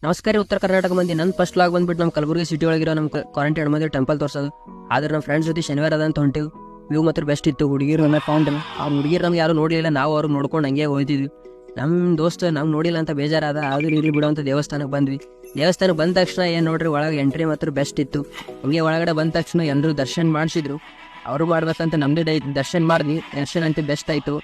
ನಮಸ್ಕಾರ ಉತ್ತರ ಕರ್ನಾಟಕ ಮಂದಿ. ನನ್ನ ಫಸ್ಟ್ ಲಾಗ್ ಬಂದ್ಬಿಟ್ಟು ನಮ್ಮ ಕಲಬುರಗಿ ಸಿಟಿ ಒಳಗಿರೋ ನಮ್ಮ ಕ್ವಾರಂಟೈನ್ ಮಂದಿ ಟೆಂಪಲ್ ತೋರ್ಸೋದು. ಆದ್ರೆ ನಮ್ಮ ಫ್ರೆಂಡ್ಸ್ ಜೊತೆ ಶನಿವಾರ ಅದಂತ ಹೊಂಟಿವಿ. ವ್ಯೂ ಮಾತ್ರ ಬೆಸ್ಟ್ ಇತ್ತು. ಹುಡುಗಿರು ಎಲ್ಲ ಫೌಂಟೇನ್. ಆ ಹುಡುಗಿರು ನಮ್ಗೆ ಯಾರು ನೋಡಿಲ್ಲ, ನಾವು ಅವ್ರಿಗೆ ನೋಡ್ಕೊಂಡು ಹಂಗೆ ಹೋಗ್ತಿದ್ವಿ. ನಮ್ಮ ದೋಸ್ತ ನಮ್ಗೆ ನೋಡಿಲ್ಲ ಅಂತ ಬೇಜಾರಾದ. ಆದ್ರೂ ಇರ್ಲಿ ಬಿಡುವಂತ ದೇವಸ್ಥಾನಕ್ಕೆ ಬಂದ್ವಿ. ದೇವಸ್ಥಾನಕ್ಕೆ ಬಂದ ತಕ್ಷಣ ಏನು ನೋಡ್ರಿ, ಒಳಗೆ ಎಂಟ್ರಿ ಮಾತ್ರ ಬೆಸ್ಟ್ ಇತ್ತು. ಹಂಗೆ ಒಳಗಡೆ ಬಂದ ತಕ್ಷಣ ಎಲ್ಲರೂ ದರ್ಶನ ಮಾಡಿಸಿದ್ರು. ಅವರು ಮಾಡ್ಬೇಕಂತ ನಮ್ದು ದರ್ಶನ ಮಾಡಿದ್ವಿ. ದರ್ಶನ ಅಂತ ಬೆಸ್ಟ್ ಆಯಿತು.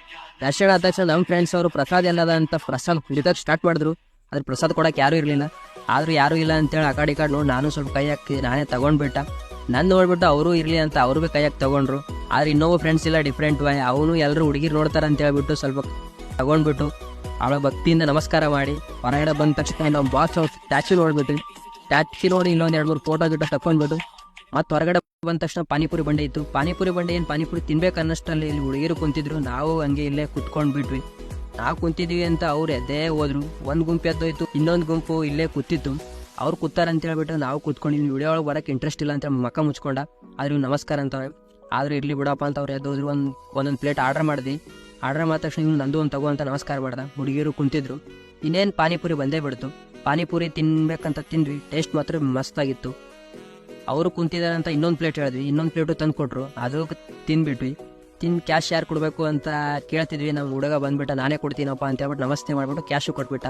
ದರ್ಶನ ಆದ ತಕ್ಷಣ ನಮ್ಮ ಫ್ರೆಂಡ್ಸ್ ಅವರು ಪ್ರಸಾದ ಎಲ್ಲದ ಅಂತ ಪ್ರಸಾದ ಹಿಡಿತಕ್ಕೆ ಸ್ಟಾರ್ಟ್ ಮಾಡಿದ್ರು. ಅದ್ರ ಪ್ರಸಾದ ಕೊಡೋಕೆ ಯಾರೂ ಇರಲಿಲ್ಲ. ಆದರೂ ಯಾರೂ ಇಲ್ಲ ಅಂತೇಳಿ ಆ ಕಡೆ ಈ ಕಡೆ ನೋಡಿ ನಾನು ಸ್ವಲ್ಪ ಕೈ ಹಾಕಿ ನಾನೇ ತೊಗೊಂಡ್ಬಿಟ್ಟ. ನಾನು ನೋಡ್ಬಿಟ್ಟು ಅವರು ಇರಲಿ ಅಂತ ಅವರು ಭೀ ಕೈ ಹಾಕಿ ತೊಗೊಂಡ್ರು. ಆದ್ರೆ ಇನ್ನೊಬ್ಬ ಫ್ರೆಂಡ್ಸ್ ಇಲ್ಲ, ಡಿಫ್ರೆಂಟ್ ವಾಯ್. ಅವನು ಎಲ್ಲರೂ ಹುಡುಗಿರು ನೋಡ್ತಾರೆ ಅಂತ ಹೇಳ್ಬಿಟ್ಟು ಸ್ವಲ್ಪ ತಗೊಂಡ್ಬಿಟ್ಟು ಅವಳ ಭಕ್ತಿಯಿಂದ ನಮಸ್ಕಾರ ಮಾಡಿ ಹೊರಗಡೆ ಬಂದ ತಕ್ಷಣ ನಾವು ಬಾಕ್ಸ್ ಸ್ಟ್ಯಾಚು ನೋಡ್ಬಿಟ್ವಿ. ಸ್ಟ್ಯಾಚು ನೋಡಿ ಇಲ್ಲೊಂದು 2-3 ಫೋಟೋ ಗಿಟ್ಟ ತಗೊಂಡ್ಬಿಟ್ಟು ಮತ್ತೆ ಹೊರಗಡೆ ಬಂದ ತಕ್ಷಣ ಪಾನಿಪುರಿ ಬಂಡೆ ಇತ್ತು. ಪಾನಿಪುರಿ ಬಂಡೆ ಏನು ಪಾನಿಪುರಿ ತಿನ್ಬೇಕು ಅನ್ನಷ್ಟಲ್ಲಿ ಇಲ್ಲಿ ಹುಡುಗಿರು ಕುಂತಿದ್ರು. ನಾವು ಹಂಗೆ ಇಲ್ಲೇ ಕುತ್ಕೊಂಡು ಬಿಟ್ವಿ. ನಾವು ಕುಂತಿದ್ವಿ ಅಂತ ಅವ್ರು ಎದ್ದೇ ಹೋದ್ರು. ಒಂದು ಗುಂಪು ಎದ್ದೋಯ್ತು, ಇನ್ನೊಂದು ಗುಂಪು ಇಲ್ಲೇ ಕೂತಿತ್ತು. ಅವ್ರು ಕೂತಾರ ಅಂತ ಹೇಳ್ಬಿಟ್ಟು ನಾವು ಕೂತ್ಕೊಂಡಿದ್ವಿ. ವಿಡಿಯೋ ಒಳಗೆ ಬರೋಕ್ಕೆ ಇಂಟ್ರೆಸ್ಟ್ ಇಲ್ಲ ಅಂತ ಮಕ್ಕ ಮುಚ್ಕೊಂಡ. ಆದ್ರೆ ಇವ್ನು ನಮಸ್ಕಾರ ಅಂತವೆ. ಆದ್ರೆ ಇರ್ಲಿ ಬಿಡಪ್ಪ ಅಂತ ಅವ್ರು ಎದ್ದೋದ್ರು. ಒಂದೊಂದು ಪ್ಲೇಟ್ ಆರ್ಡರ್ ಮಾಡಿದ್ವಿ. ಆರ್ಡರ್ ಮಾಡಿದ ತಕ್ಷಣ ಇವ್ನು ನಂದು ಒಂದು ತಗೋ ಅಂತ ನಮಸ್ಕಾರ ಮಾಡ್ದ. ಹುಡುಗಿರು ಕುಂತಿದ್ರು. ಇನ್ನೇನು ಪಾನಿಪುರಿ ಬಂದೇ ಬಿಡ್ತು. ಪಾನಿಪುರಿ ತಿನ್ಬೇಕಂತ ತಿಂದ್ವಿ. ಟೇಸ್ಟ್ ಮಾತ್ರ ಮಸ್ತಾಗಿತ್ತು. ಅವರು ಕುಂತಿದ್ದಾರೆ ಅಂತ ಇನ್ನೊಂದು ಪ್ಲೇಟ್ ಹೇಳಿದ್ವಿ. ಇನ್ನೊಂದು ಪ್ಲೇಟು ತಂದು ಕೊಟ್ಟರು. ಅದು ತಿಂದ್ಬಿಟ್ವಿ. ಕ್ಯಾಶ್ ಯಾರು ಕೊಡಬೇಕು ಅಂತ ಕೇಳ್ತಿದ್ವಿ. ನಮ್ಮ ಹುಡುಗ ಬಂದ್ಬಿಟ್ಟ, ನಾನೇ ಕೊಡ್ತೀನಪ್ಪ ಅಂತ ಹೇಳ್ಬಿಟ್ಟು ನಮಸ್ತೆ ಮಾಡಿಬಿಟ್ಟು ಕ್ಯಾಶು ಕೊಟ್ಬಿಟ್ಟ.